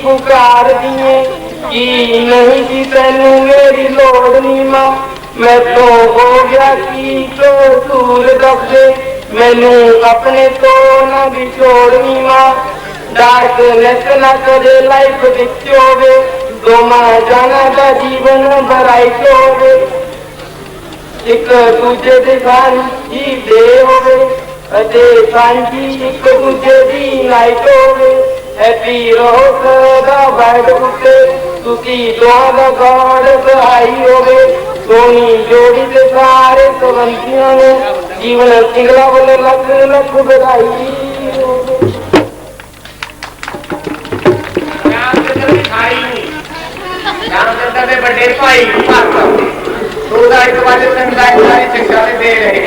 पुकार दिए कि नहीं कि तेनू मेरी लोड़ नी मां, मैं तो हो गया कि तो दूर दब दे, मैनू अपने तो ना बिछोड़नी मां, डार्कनेस ना करे लाइफ विच होवे, दोवां जाना दा जीवन ब्राइट होवे, एक दूजे दे सांझी दे होवे अते सांझी एक दूजे दी नाइट होवे, हैप्पी रहो सदा बैड उते, सुखी दुआ दा गॉड सहाई होवे, सोनी जोड़ी दे सारे संबंधियों ने जीवन सिंगला वाले लख लख बधाई होवे। रामचंद्र ने बड़े भाई ₹2000 समुदाय शिक्षा दे रहे,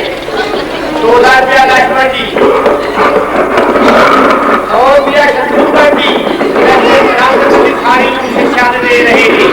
₹2000 लक्ष्मण जी, ₹100 शत्रुघ्न जी रामचंद्र की सारी शिक्षा दे रहे थे।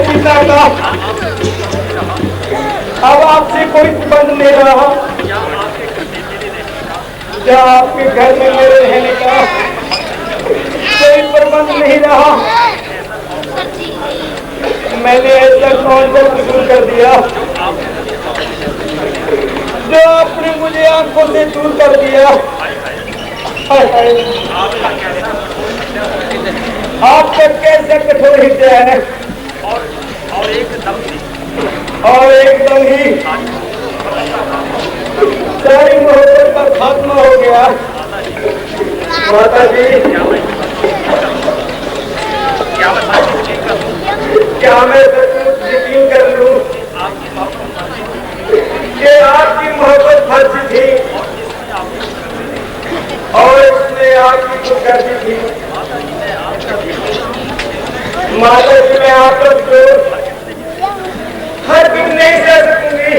सीता का अब आपसे कोई संबंध नहीं रहा, क्या आपके घर में मेरे रहने का कोई प्रबंध नहीं रहा। मैंने ऐसा कौन सा कसूर कर दिया जो आपने मुझे आंखों से दूर कर दिया। आपका कैसे कठोर हृदय है और एकदम ही सारी मोहब्बत का खात्मा हो गया। माता जी, क्या मैं यकीन कर लूं कि आपकी मोहब्बत फर्ज थी और इसने आपकी खुदगर्जी थी। माता जी, मैं आपको हर दिन नहीं कर सकूंगी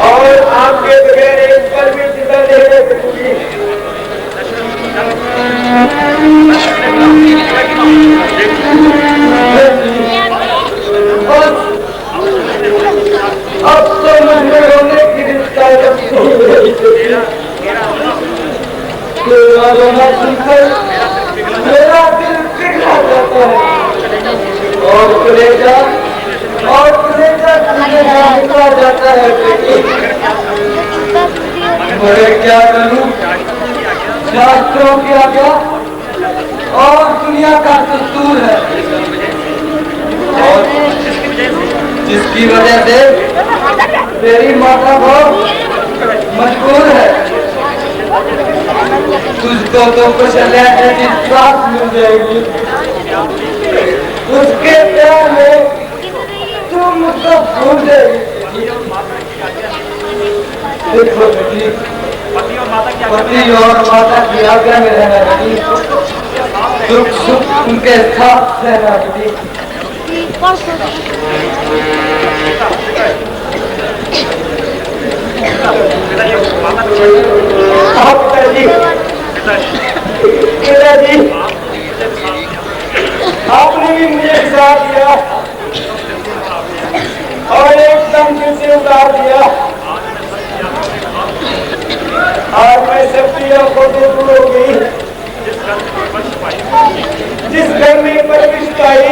और आपके बगैर एक पल भी जिंदा नहीं रह सकूंगी। अब तो मुझे रोने की रिश्ता रोना सुनकर मेरा दिल पिघला जाता है और कलेजा निकला जाता है। मैं क्या करूं, शास्त्रों की आज्ञा और दुनिया का दस्तूर है और जिसकी वजह से मेरी माता बहुत मजबूर है। तुझको तो कुछ ऐसी श्वास मिल जाएगी, उसके प्यार में तुम मुझको भूल जाएगी। देखो बेटी, पति और माता की आज्ञा में रहना बेटी, दुख सुख उनके साथ रहना बेटी। पिताजी, आपने भी मुझे साथ दिया और एकदम दिल से उतार दिया। आज मैं सबकी आंखों से दूर हो गई। जिस घर में परवरिश पाई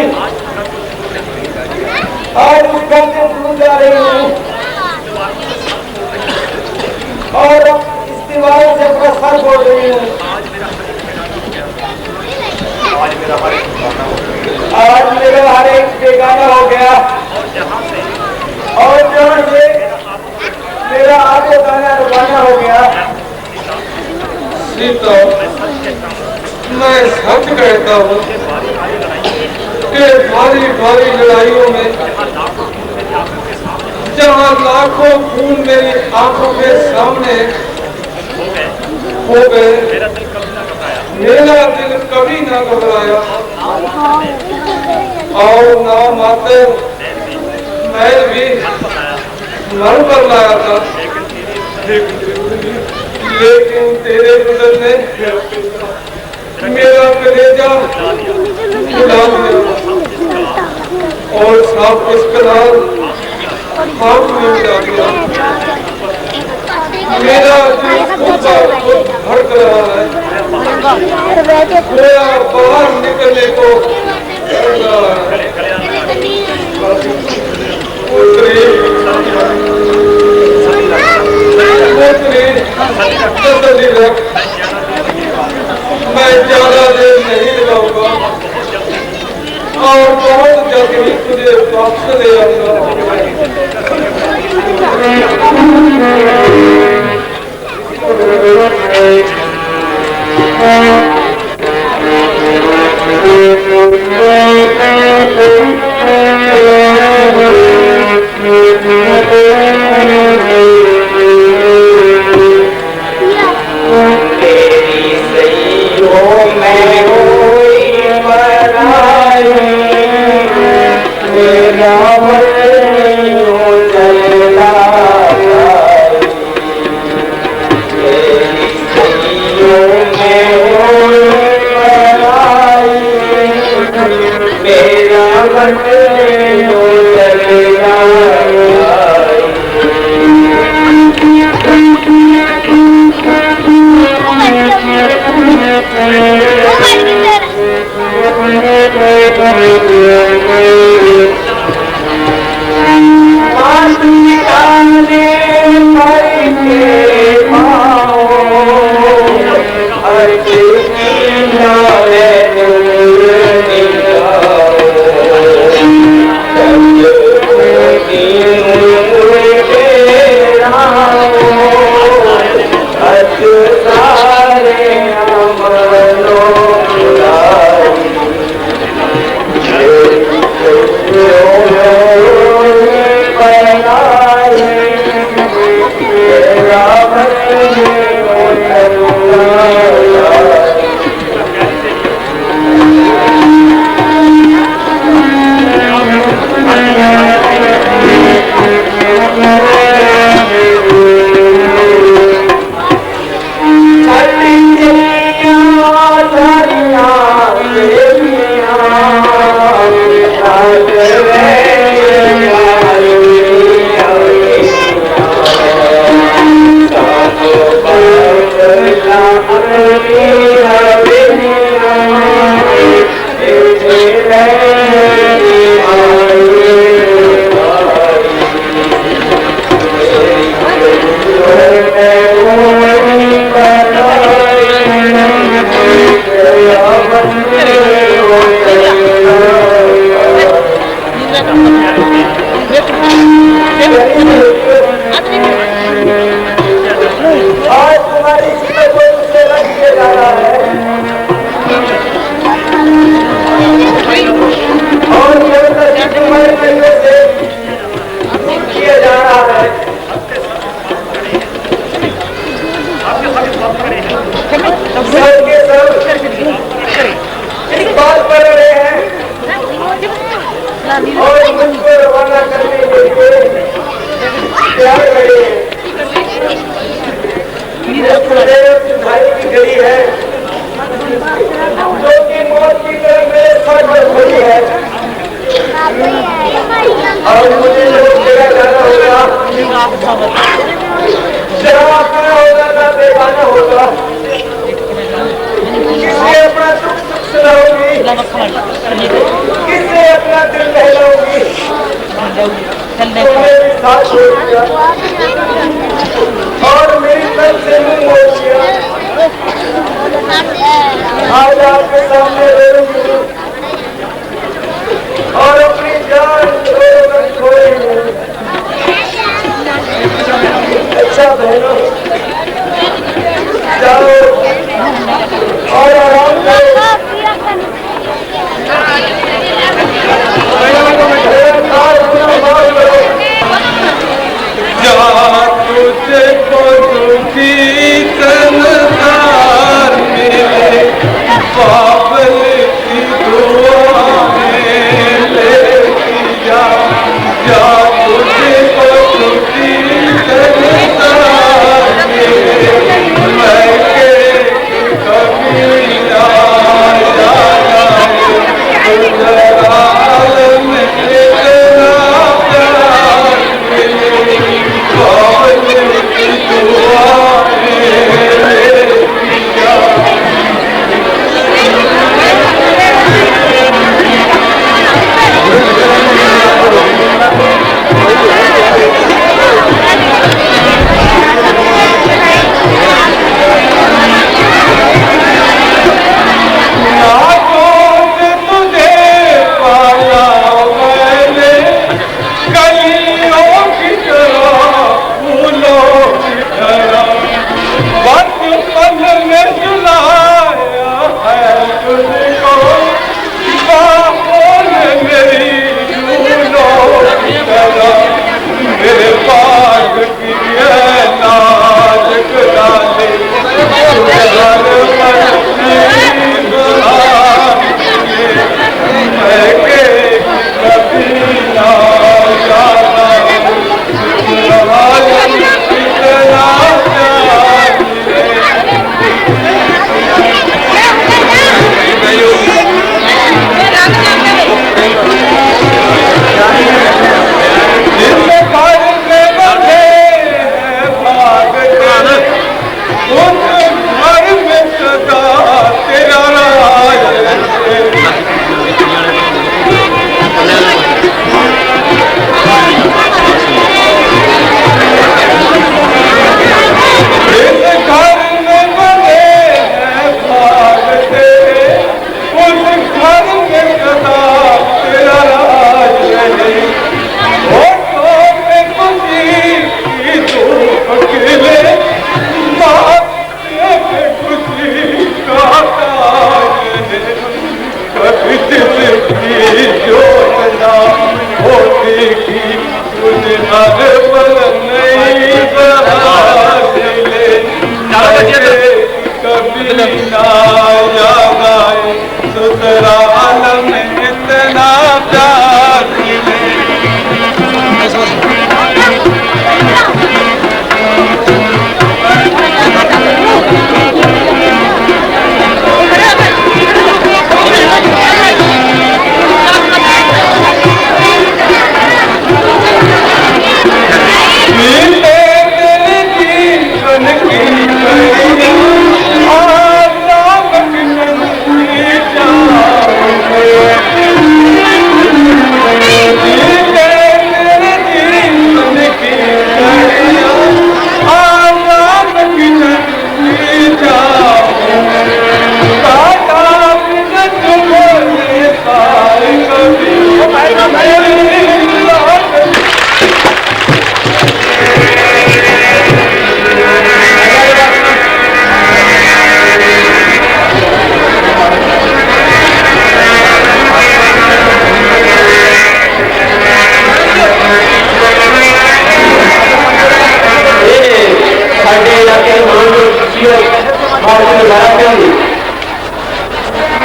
आज उस घर से दूर जा रही हूँ और इस दीवार से अपना सर बोल रही हूँ। आज मेरा हर एक बेगाना हो गया और जहाँ से मेरा आगे गाना रवाना हो गया। सीता, मैं सच कहता हूँ कि भारी भारी लड़ाइयों में जहाँ लाखों खून मेरी आंखों के सामने हो गए, मेरा दिल कभी ना घबराया और ना माते मैं भी मन पर लाया था, लेकिन तेरे गुजरने मेरा कलेजा उड़ा दिया और साफ अस्पताल हाथ में उड़ा दिया। मेरा दिल भड़क रहा है, मेरा बाहर निकलने को मैं ज्यादा देर नहीं लगाऊंगा और बहुत जल्दी तुझे वापस ले आऊंगा।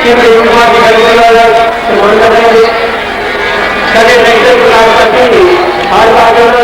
कि प्रेम कुमार की गली सम्मान करेंगे सके नेक्स्ट गुलाब करती हर बात होगी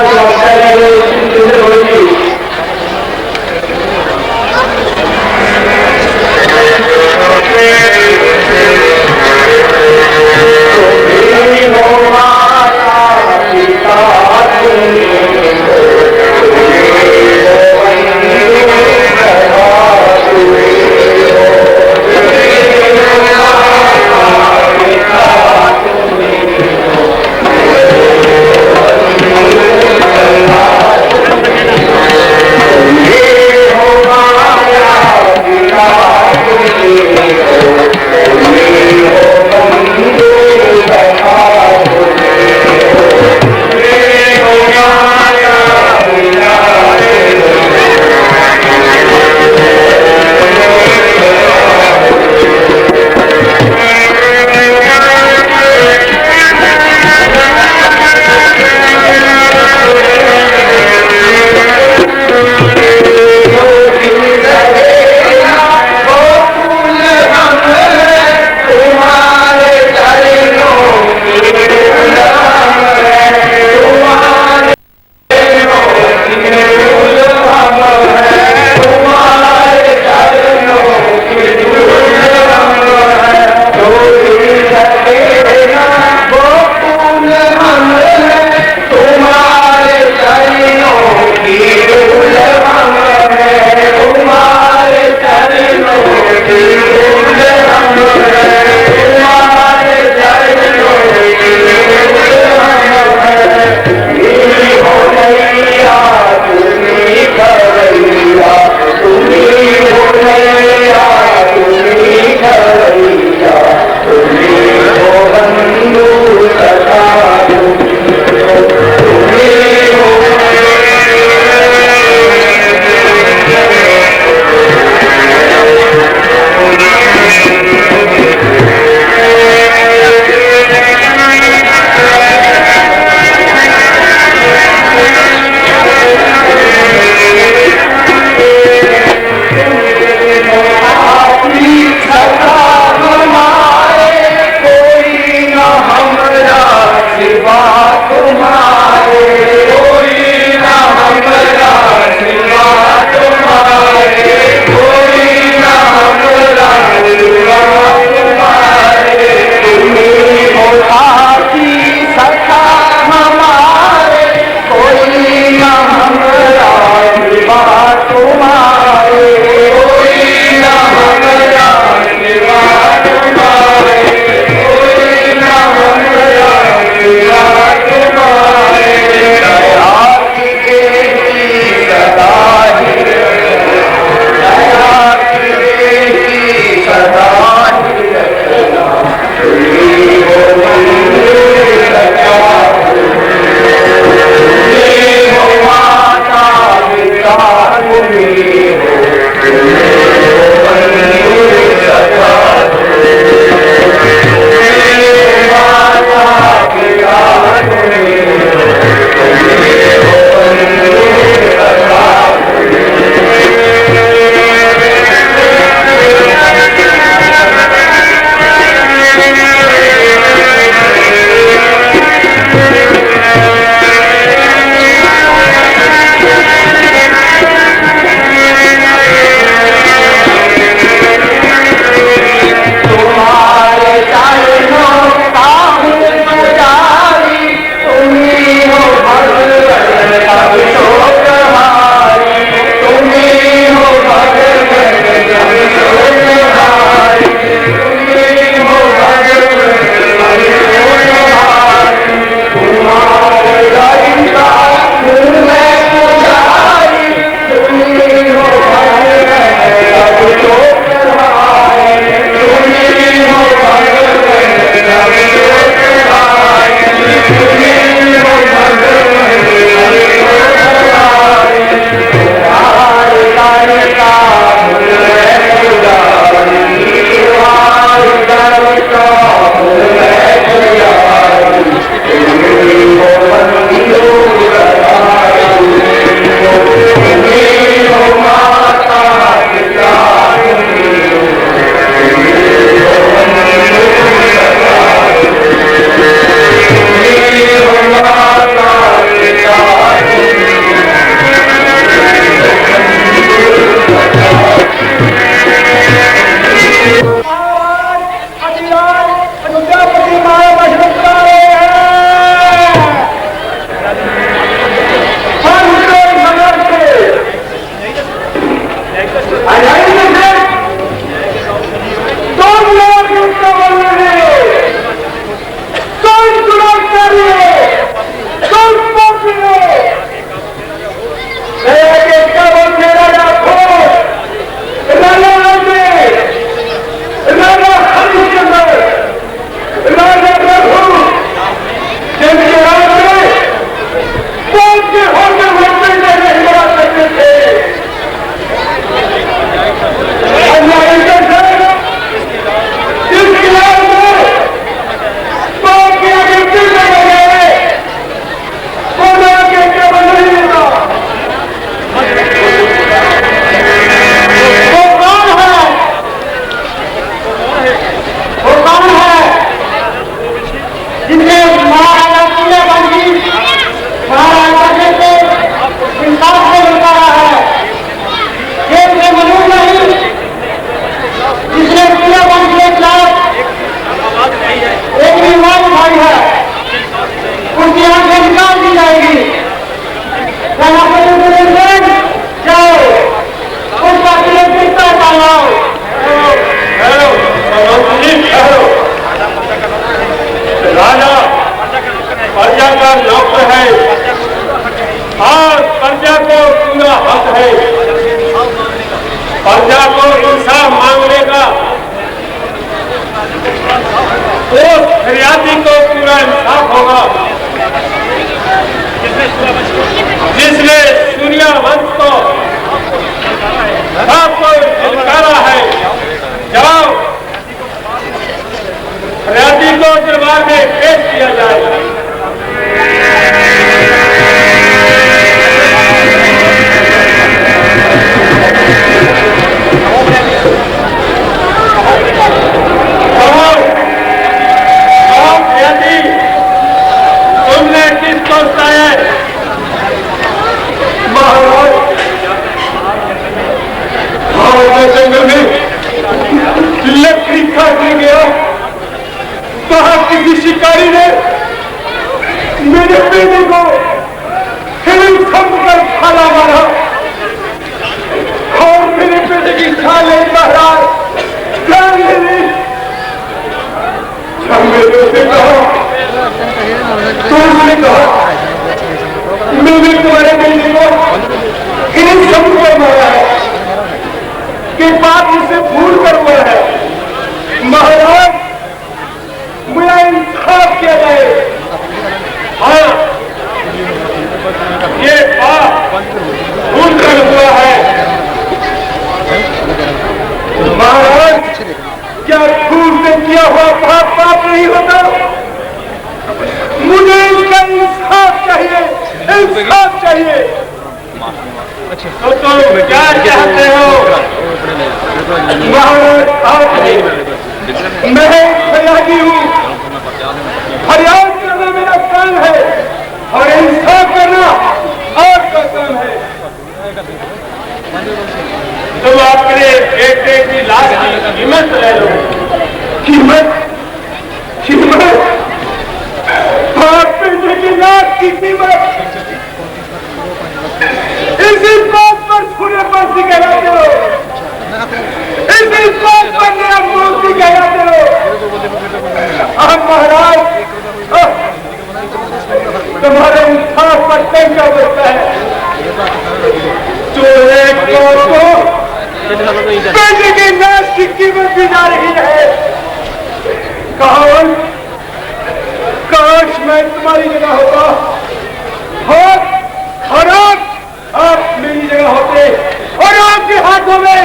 प्रजा को इंसाफ मांगने का, उस फरियादी को पूरा इंसाफ होगा जिसने सूर्यवंश को सबको झिलकारा है। जाओ, फरियादी को दरबार में पेश किया जाए। तुमने किसको उठाया? जंगल में लकड़ी काटने गया, कहा किसी शिकारी ने मेरे बेटे को हिल समझकर खाला मारा और मेरे बेटे की छाले महाराज से कहा, तुमने कहा मैंने तुम्हारे बेटे को हिल समझकर मारा है कि बात मुझसे भूल कर हुआ है। महाराज, मेरा इंसाफ किया जाए। हाँ, ये बात भूल कर हुआ है। महाराज, क्या भूल से किया हुआ पाप पाप नहीं होता? मुझे इसका इंसाफ चाहिए, इंसाफ चाहिए। तो तुम क्या चाहते हो? महाराज, मैं फरियादी हूँ, फरियाद करना मेरा काम है और इंसाफ करना आपका काम है। तुम अपने बेटे की लाश की कीमत ले लो। कीमत? कीमत? आप बेटे की लाश की कीमत? इसी बात पर पूरे बस्ती कहलाते हो, इसी बात पर मेरा मूर्ति कहलाते हो। आप महाराज, तुम्हारे इंसाफ पर टंका बचता है। चोरे को बेटे की लाश की कीमत दी जा रही है। काश मैं तुम्हारी जगह होता और आप मेरी जगह होते और आपके हाथों में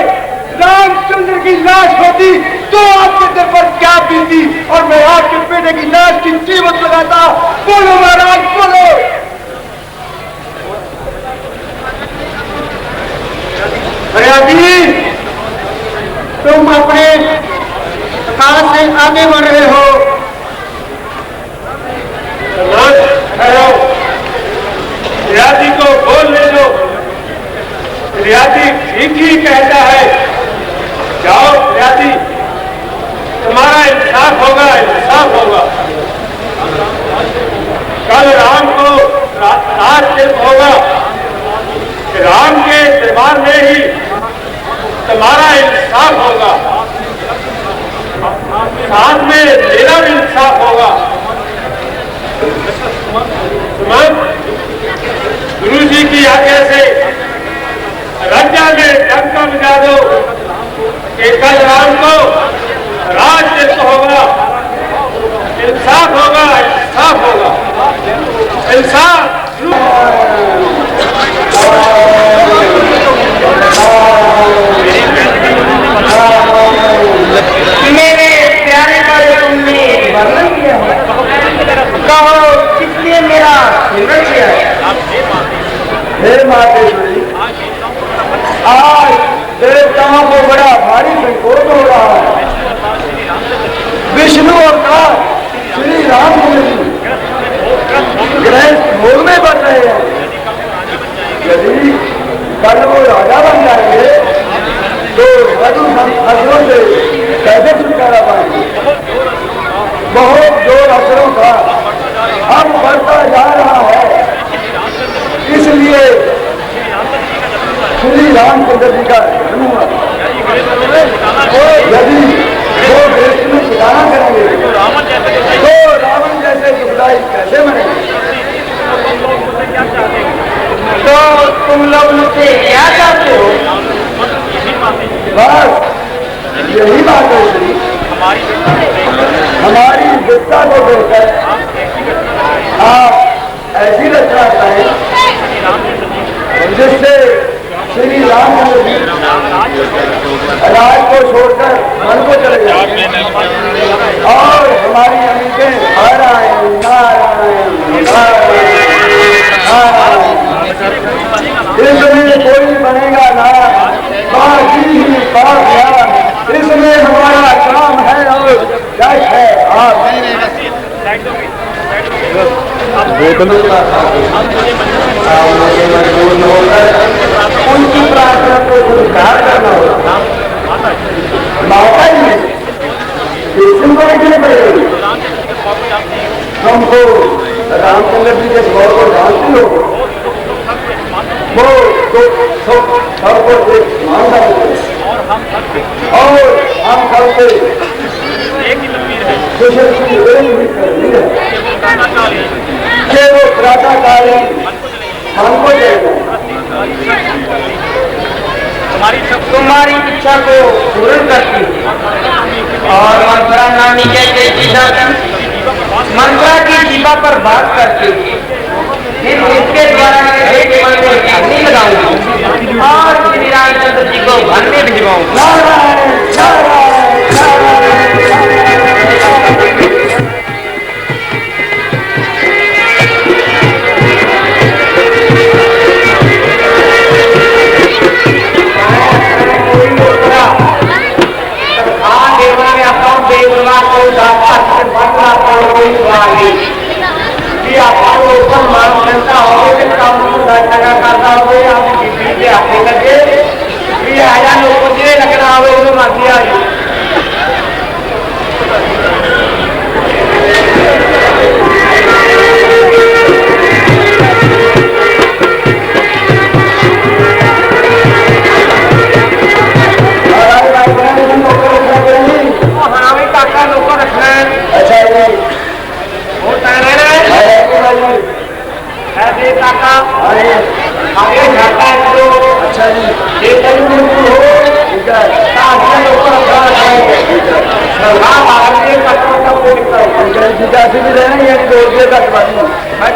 रामचंद्र की लाश होती तो आपके दिल पर क्या बीती और मैं आपके बेटे की लाश की कीमत लगाता। बोलो महाराज, बोलो। फरियादी, तुम अपने काज से आगे बढ़ रहे हो। फरियादी को बोलने दो, फरियादी ठीक ही कहता है। जाओ फरियादी, तुम्हारा इंसाफ होगा, इंसाफ होगा। कल राम को रात सिर्फ होगा, राम के दरबार में ही तुम्हारा इंसाफ होगा, साथ में मेरा भी इंसाफ होगा। गुरु जी की आज्ञा से रज्जा में डंका बजा दो कि कल राम को राज्य होगा, इंसाफ होगा, इंसाफ होगा, इंसाफ। मेरे प्यारे का तुमने वर्णन किया है, कहो किसने मेरा निवृत्त किया है? हे मातेश्वरी, आज देवताओं को बड़ा भारी संकोच हो रहा है। विष्णु अवतार श्री रामचंद्र जी ग्रह भोग में बढ़ रहे हैं। यदि कल वो राजा बन जाएंगे तो मधु असरों से कैसे छुटकारा पाएंगे? बहुत जोर असरों का अब बढ़ता जा रहा है, इसलिए श्री रामचंद्र जी का जन्म हुआ। यदि वो देश में ठिकाना करेंगे तो रावण जैसे दुखदाई कैसे बनेंगे? तो तुम लोग मुझसे क्या चाहते हो? हमारी विद्या को देखकर आप ऐसी रचना करें जिससे श्री रामचंद्र जी राज को छोड़कर मन को चले जाए और हमारी अमीतें नारायण नारायण नारायण इसमें कोई बनेगा ना बाकी ही बात यार इसमें हमारा काम है और जय है आप मजबूर होकर उनकी प्रार्थना को स्वीकार करना होगा मौका ही नहीं को देखने पड़ेगी हमको रामचंद्र जी के गौर को जानते हो वो सबको मानता है और हम सबसे कि वो प्रातःकालीन हमको तुम्हारी इच्छा को पूर्ण करती है और मंत्रा नानी के मंत्रा की जीवा पर बात करती है फिर इसके द्वारा एक मन में अग्नि लगाऊंगी और श्री रामचंद्र जी को घर में भिजवाऊंगा।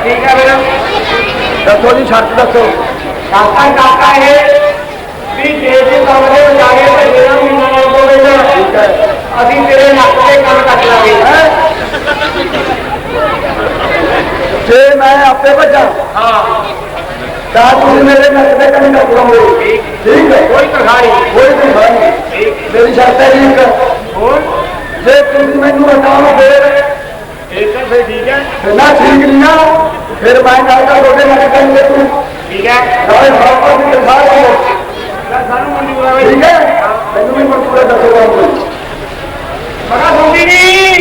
ठीक है मैडम दसो जी शर्त दसो काका काका है कमरे जागे अभी तेरे नक से काम कट लगे जे मैं आपे बचा हाँ मेरे नक से कहीं कट लूंगे ठीक है कोई तरखाड़ी मेरी शर्त है जे तुम मैनू हटाओ फिर ठीक है ना ठीक नहीं ना फिर मैं जाकर रोटे लग करेंगे तू ठीक है ठीक है मैनू भी पूरा दसोगा बड़ा सुनती नहीं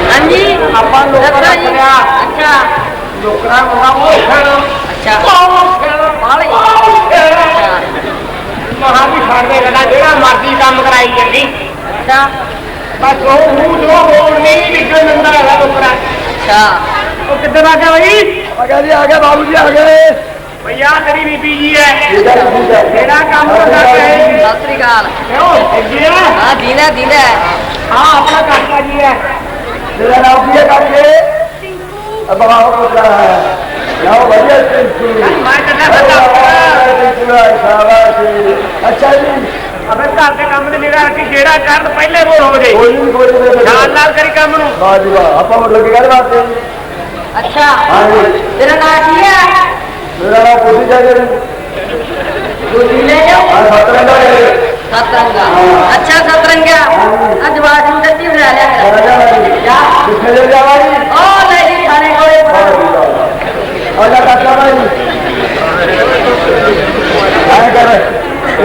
हाँ जी अपन लोग अच्छा लोकरा अच्छा वहां भी छड़ दे गला जेड़ा मर्जी काम कराई जल्दी अच्छा बस वो मुंह जो बोल नहीं निकल अंदर आला टोकरा अच्छा तो किधर आ गया भाई आ गया बाबूजी आ गए भैया तेरी बीबी जी है तेरा काम करता है सत श्री अकाल क्यों हां दीना दीना हां अपना काका जी है तेरा नाम क्या काके अब आओ पूछ रहा है आओ भैया मैं कहता अच्छा जी अबे घर के काम ने निगाह रखी जेड़ा कर पहले रोल हो जाए ध्यान नाल करी काम नु वाह जी वाह आपा लगे कर बात अच्छा हां जी तेरा नाम क्या है मेरा नाम पूछी जाए पूछी ले जाओ हां सतरंगा अच्छा सतरंगा आज बात में गलती हो रहा है क्या किसने ले जा भाई ओ नहीं खाने कोई आजा काका भाई आए कर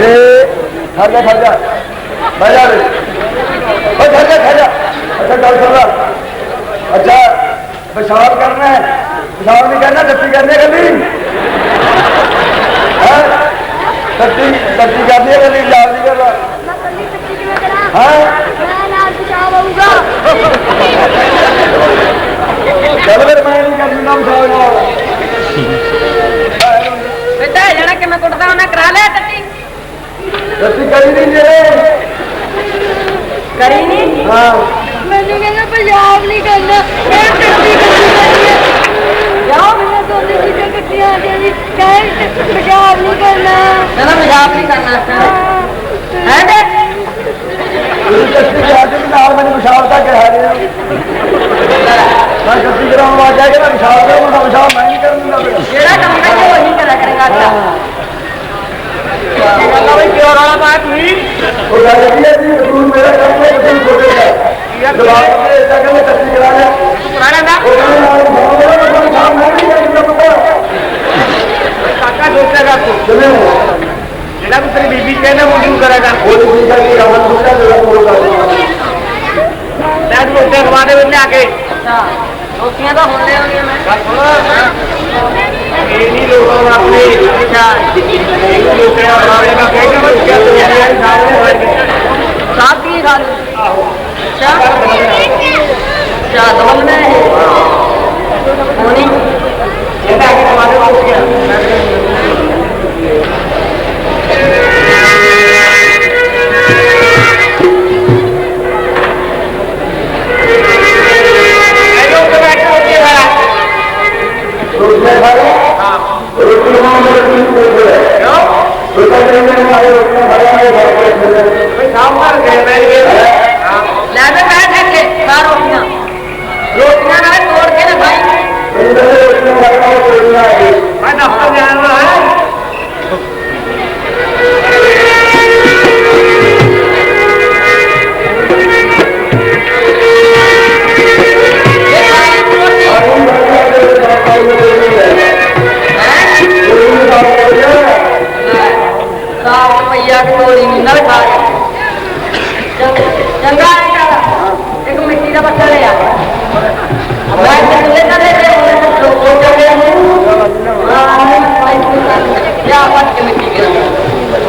ए खा जा बाजा रे ओ खा जा अच्छा चल चल अच्छा पेशाब करना है पेशाब नहीं करना टट्टी करनी है कभी टट्टी करनी है कभी याद नहीं करना चल फिर मैं नहीं कर दूंगा बेटा जरा कि मैं कुटता हूं ना करा ले टट्टी रस्सी करी नहीं जे करी नहीं हाँ मैंने कहना पेशाब नहीं करना मैं टट्टी करनी है जाओ मैंने दोनों चीजें कट्टियां आ गई कहीं पेशाब नहीं करना कहना पेशाब नहीं करना है बे कस्ती जाके मैंने विशालता कह रहे हैं मैं कस्ती कराऊंगा आ जाएगा ना विशाल करूंगा विशाल मैं नहीं करूंगा जेड़ा काम करके वही करा करेगा अच्छा भाई क्यों रहा बात हुई वो कह रही है कि तू मेरा काम है तुम छोटे है जवाब दे जगह में कस्ती करा ले पुराना ना वो काम मैं नहीं करूंगा काका सोचेगा तू चले जेड़ा तू तेरी बीबी कहना वो क्यों करेगा वो ठीक है कि हम दूसरा जगह बोलता मैं रोटियां खवा दे बंदे आके अच्छा रोटियां तो होने होंगी मैं ये नहीं लोग अपने रोटियां बनाने का कहेंगे बस क्या साथ ही खा लो अच्छा अच्छा दबल में होनी ये आगे खवा दे रोटियां रोटियां ना तोड़ के ना भाई मैं दफ्तर जाना है रुपया तोड़ी नल खा चंगा एक मिट्टी का बच्चा ले मिट्टी के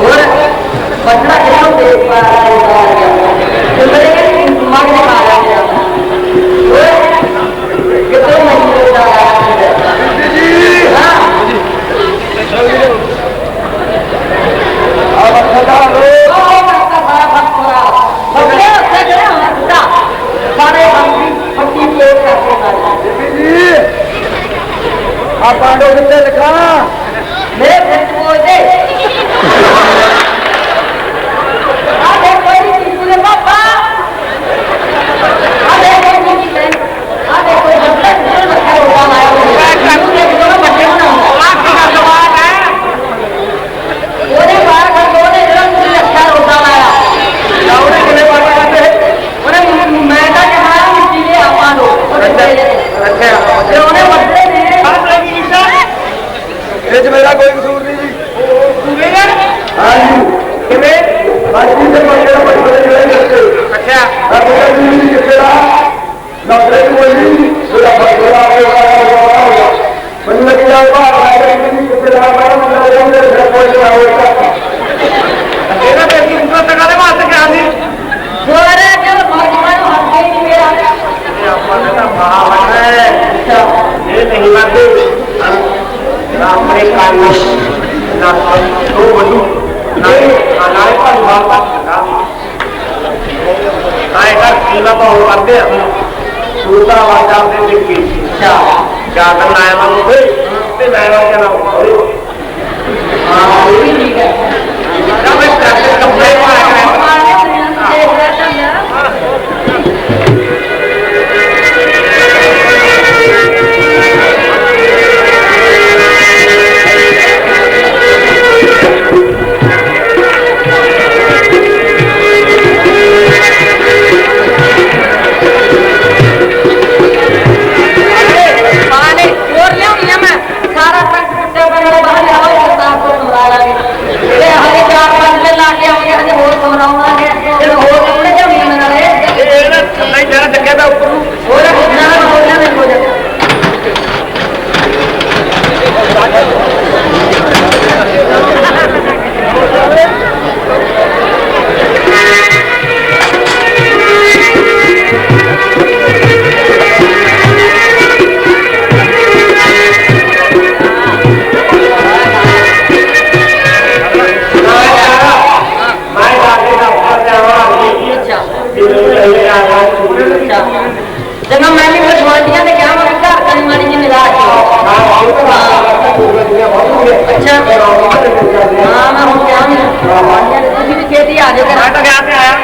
और बचना कितना देख पा रहा है मांग खा रहा है कितने महीने जा रहा आप पांडव कितने लिखा मेरे भेज बोल दे आधे कोई नहीं तूने पापा आधे कोई नहीं आधे कोई बच्चा नहीं रखा हुआ है मुझे दोनों बच्चे ना आँख का सवाल है ओरे बाहर का दोनों रंग रखा होता है लाउडे के लिए बात करते हैं ओरे मैदा के बाहर मिट्टी ले आपा लो अच्छा जो उन्हें बच्चे ने ये मेरा कोई कसूर नहीं जी हाँ जी किमें बाकी से बच्चे अच्छा अब कितने रहा नौकरी बोली पूरा बड़ा मन लग जाएगा कितने रहा तेरा बेटी उनको तकाले मार सके आदमी ओरे चल भगवान हाथ के नहीं मेरा ये नहीं मानते अपने कार्य ना तो बंधु ना नारे पर बात नारे का सीमा तो हो करते हैं सूता वाचा से देखी अच्छा क्या करना है हम कोई ते मैं क्या ना हो हाँ ये भी ठीक है जब मैं करते कपड़े पाए अच्छा हाँ मैं हूँ क्या तुम भी खेती आ जाओ मैं तो क्या से आया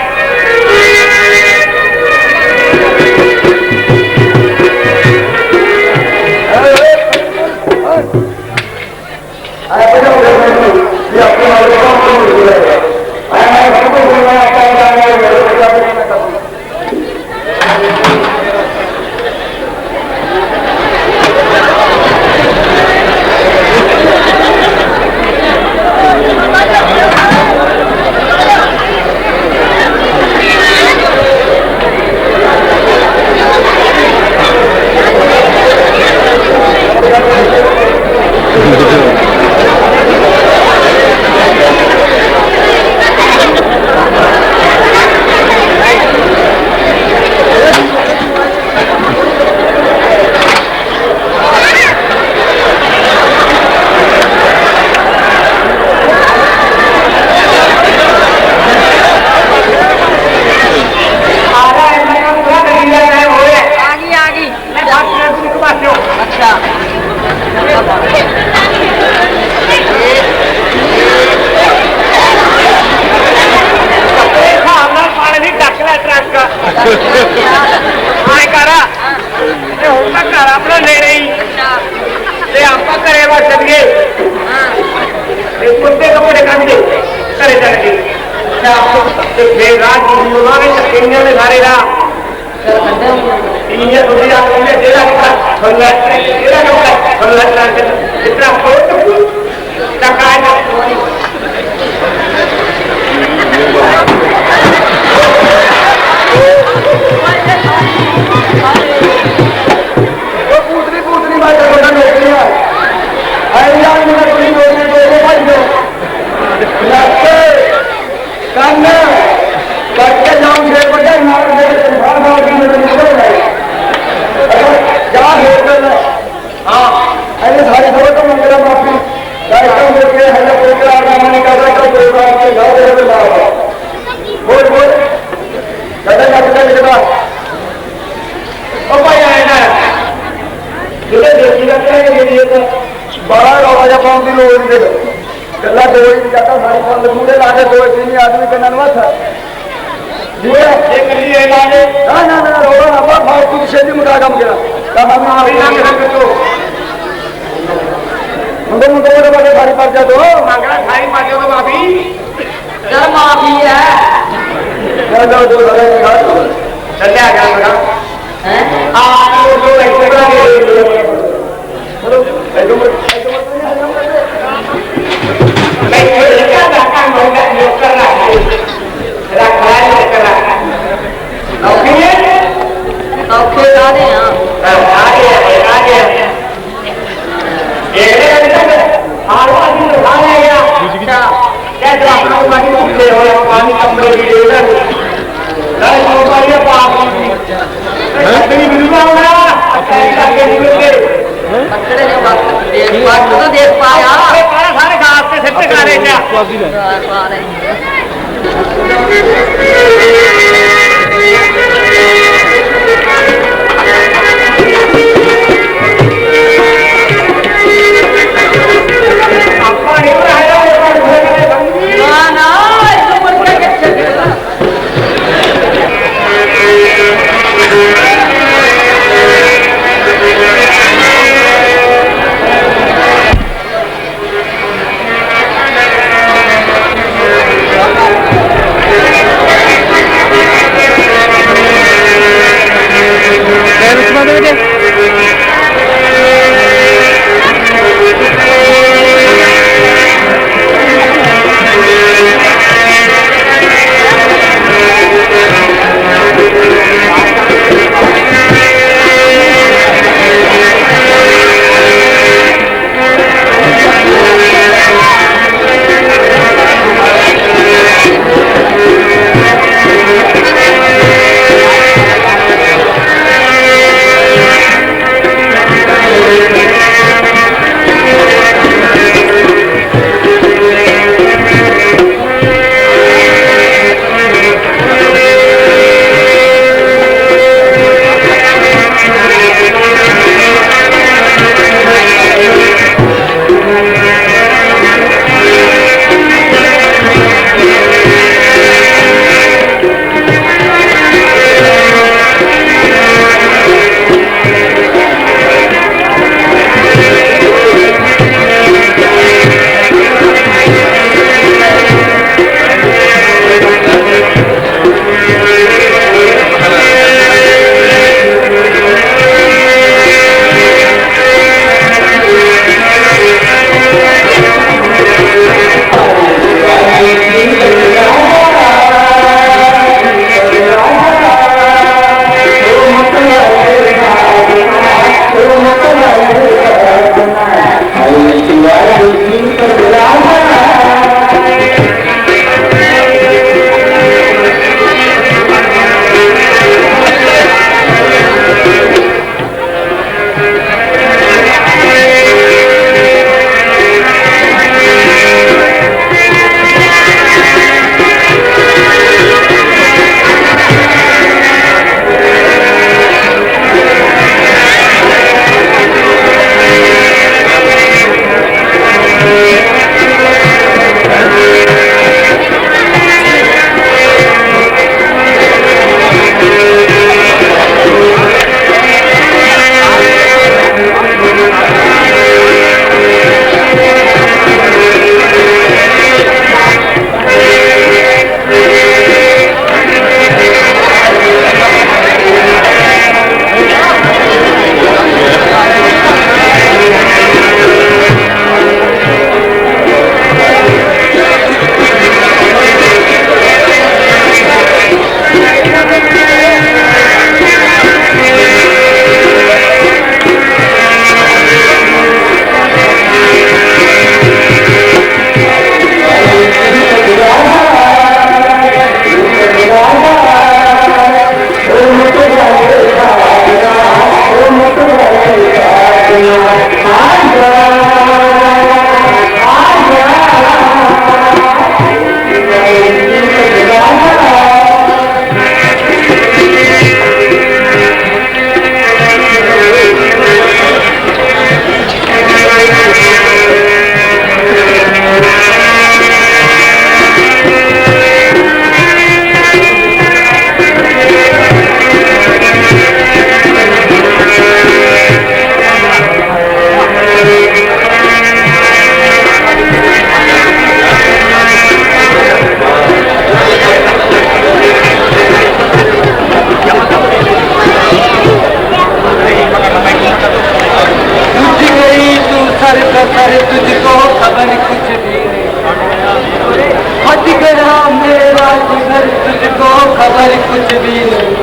खबर कुछ भी नहीं,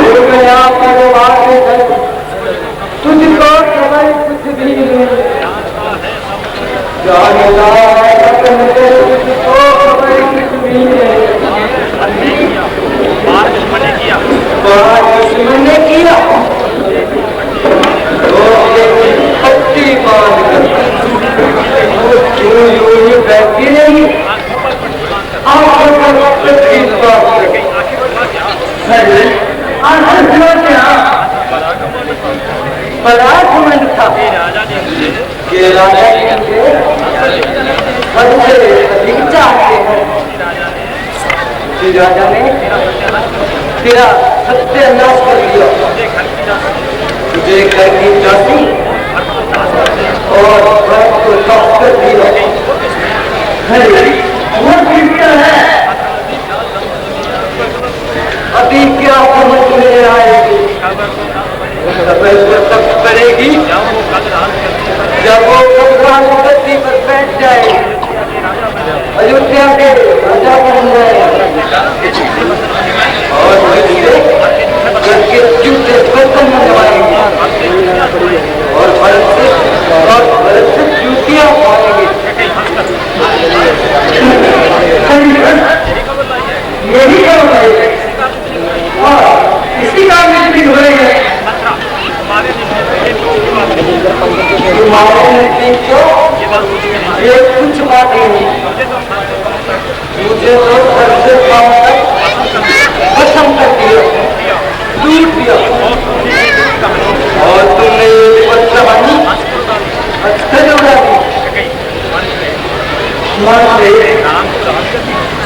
हो गया परवाह घर, तुझको खबर कुछ भी नहीं, जाने लायक मुझे तुझको खबर कुछ भी नहीं। बात दुश्मन ने किया तो ये पट्टी बांध कर क्यों यूं बैठी नहीं, आंखों पर पट्टी बांध पराक्रमण था ये राजा सबसे अधिक चाहते हैं कि राजा ने तेरा सत्यानाश कर दिया, तुझे घर की चासी और घर को साफ कर दिया। वो फिक्र है अभी क्या समझ में आएगी, तब करेगी जब वो भगवान गद्दी पर बैठ जाए, अयोध्या के राजा बन जाए और घर के जूते बर्तन मंगवाएंगे और भरत से जूतियां पाएंगे। यही काम है और इसी काम में भी हो रही है। तुम्हारे नजदीक ये कुछ बातें नहीं, मुझे तो घर से काम तक खत्म कर दिया, लूट दिया और तुमने ये बदलानी अच्छे उड़ा दी।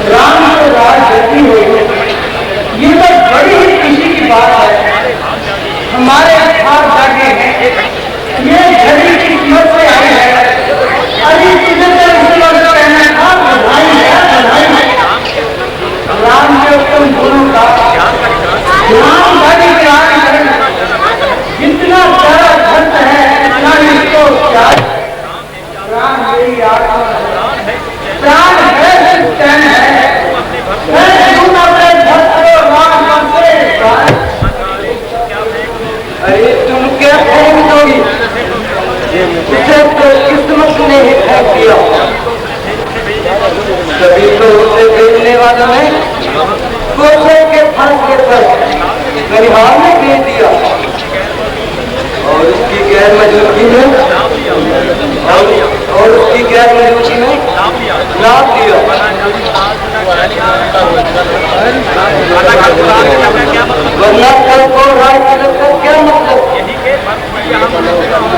राम से राज गति हुई, ये तो बड़ी ही खुशी की बात है। हमारे हाथ जागे हैं, ये घड़ी की कीमत से आई है। अभी तुझे तो इस वक्त कहना था बधाई है, बधाई है। राम के उत्तम गुरु का राम गाड़ी के आगे जितना सारा धर्म है इतना इसको प्यार। राम मेरी आत्मा है, प्राण है, चैन है, मैं तुम अपने भक्त को राम से। अरे तुम क्या फेंक दोगी, उसे तो किस्मत ने ही फेंक दिया। कभी तो उसे भेजने वालों ने गोसे के फंसने पर परिवार में भेज दिया और उसकी गैर मौजूदगी में और उसकी गैर मौजूदगी में नाम दिया। वरना कल को राय तिलक का क्या मतलब,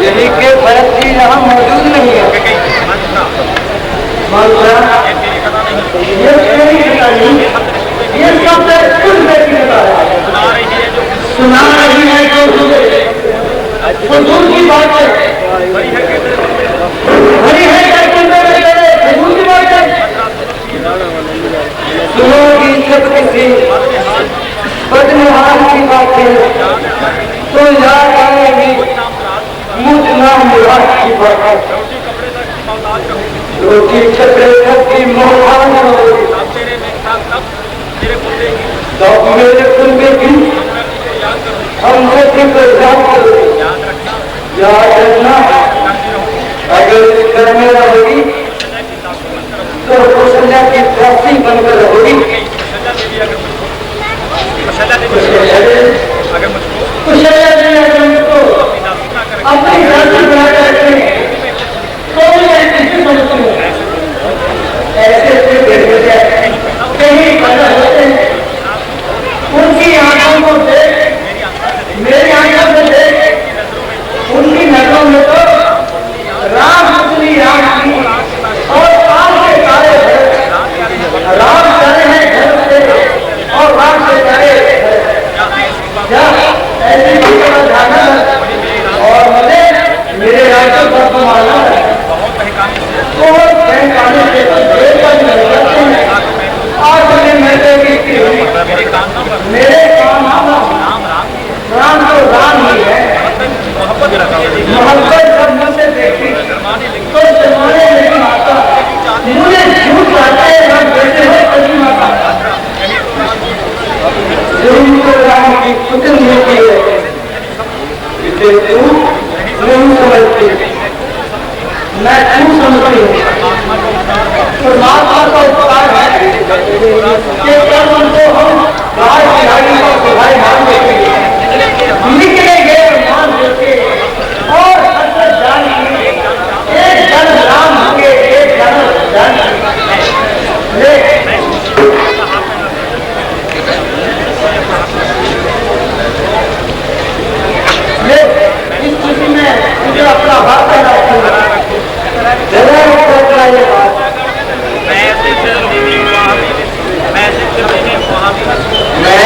यही के भरत जी यहाँ मौजूद नहीं है। ये सब कुछ बेटी है, सुना रही है तो फजूल की बात है, हरी है फजूल की बात है। सुनोगी सब किसी बदनहार की बातें तो याद आएगी मुझ नाम मुराद की बात। रोटी छपे की मोहन तो मेरे कुल में भी हमसे याद रखना, अगर इस घर में रहोगी तो कौशल्या की दासी बनकर रहोगी। कुशल्या जी अगर मुझको अपनी दासी बनाकर रखें तो मैं किसी समझती हूँ ऐसे कहीं पैदा होते हैं, उनकी आंखों को देख, मेरी आंखों से देख, उनकी नजरों में तो राम असली राम की और राम के सारे राम चले हैं घर से और राम से चले ऐसी बात जाना और मुझे मेरे राज्य पर माना है आज मैंने मेरे काम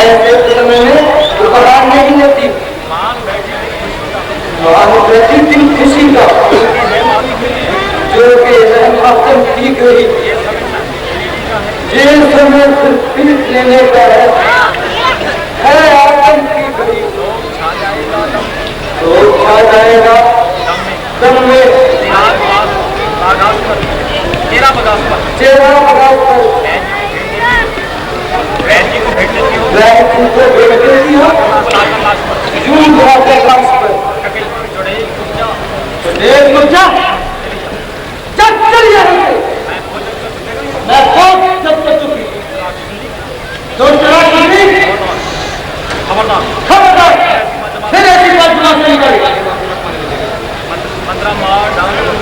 ऐसे समय में उपहार नहीं लेती। मान प्रतिदिन खुशी का जो कि आतंक की गई जेल समय फिर लेने का है आतंक की गई तो छा जाएगा दम में चेहरा बगास पर को भेज देती हो जून के लाश पर एक मुद्दा चल यहाँ से मैं खुद जब तक चुकी तो चला चुकी खबरदार फिर ऐसी बात सुना नहीं करी मंत्रा मार डालो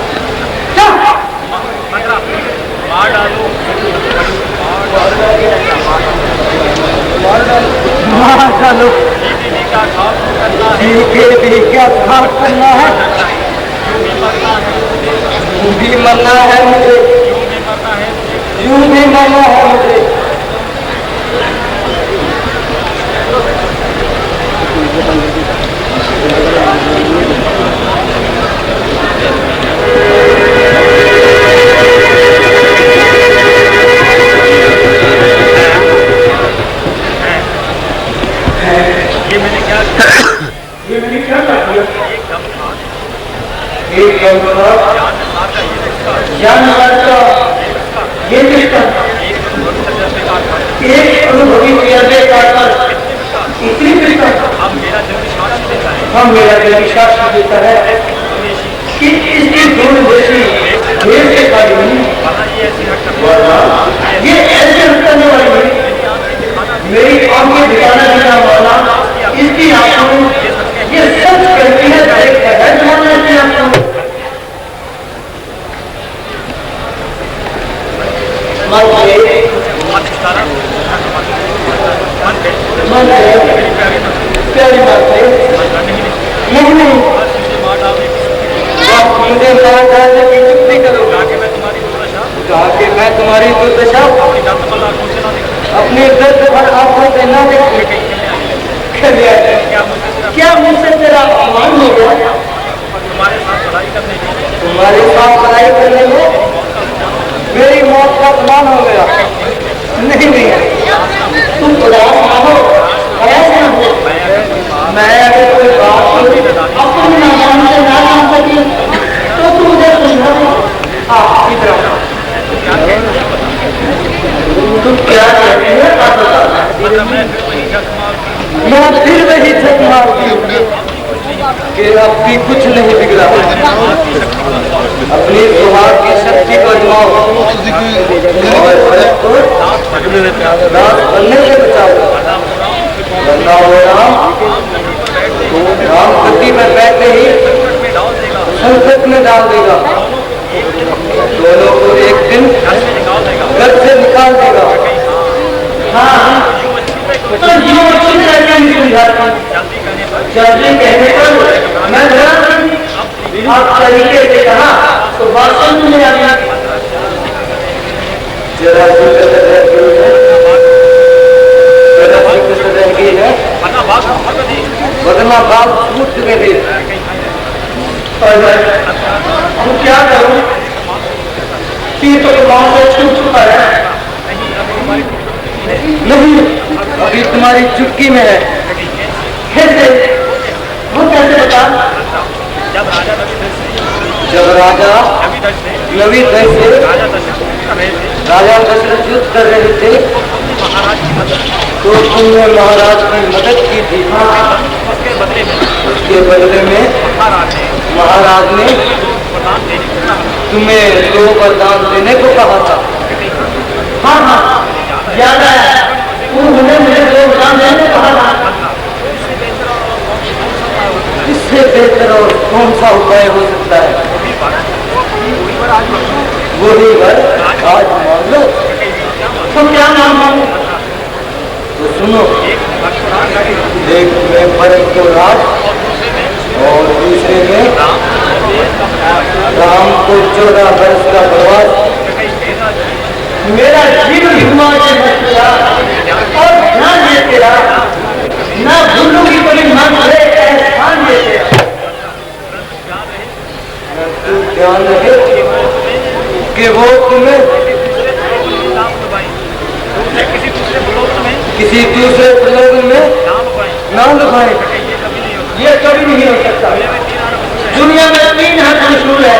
क्या खास करना है यूं भी मरना है मुझे यूं भी मरना है मुझे जानवर का ये रिश्ता एक अनुभवी काटकर इतनी रिश्ता हम मेरा दिल विश्वास देता है कि इसकी दूर देशी देश के कार्य नहीं ये ऐसे करने वाली नहीं मेरी आंखें दिखाना बिना वाला इसकी आंखों ये सच कहती है जमाना की आंखों प्यारी बात है नहीं मुझे मार डालने की चुप्पी करो जाके मैं तुम्हारी दुर्दशा अपनी दर्द भर आंखों से ना देखूं क्या मुझसे तेरा अपमान हो गया तुम्हारे साथ लड़ाई करने में मेरी मौत का अपमान हो गया नहीं तुम उदास ना हो ऐसे ना हो मैं अगर कोई बात अपने नाम से ना काम सकी तो तुम मुझे समझा तुम क्या कहती है मैं फिर वही झक मारती हूँ कि अब भी कुछ नहीं बिगड़ा अपनी सुहाग की शक्ति को जमाओ बनने से बचाओ राम गद्दी में बैठे ही संकट में डाल देगा दोनों को एक दिन घर से निकाल देगा हाँ तो जीवन अच्छी तरह नहीं समझाता जल्दी कहने पर मैं आप तरीके से कहा तो बात समझ में आ गया जरा गई है बदला बात छूट चुके थे हम क्या करूं कि तो गाँव से छूट चुका है नहीं अभी तुम्हारी चुटकी में है कैसे वो कैसे बता जब राजा नवी से राजा दशरथ युद्ध कर रहे थे तो तुमने महाराज की मदद की थी उसके बदले में महाराज ने तुम्हें 2 वरदान देने को कहा था हाँ याद है उन्होंने मुझे 2 वरदान देने को कहा था इससे बेहतर और कौन सा उपाय हो सकता है वही वर आज मान लो तो क्या नाम मानो तो सुनो एक में भरत को राज और दूसरे में राम को 14 वर्ष का प्रवास मेरा जीवन हिमाचल और ध्यान तेरा ना भूलूंगी कभी मन भरे एहसान ये तेरा। तू ध्यान रखे कि वो तुम्हें किसी दूसरे प्रलोभन में ना लुभाए, ये कभी नहीं हो सकता। दुनिया में 3 हद मशहूर है,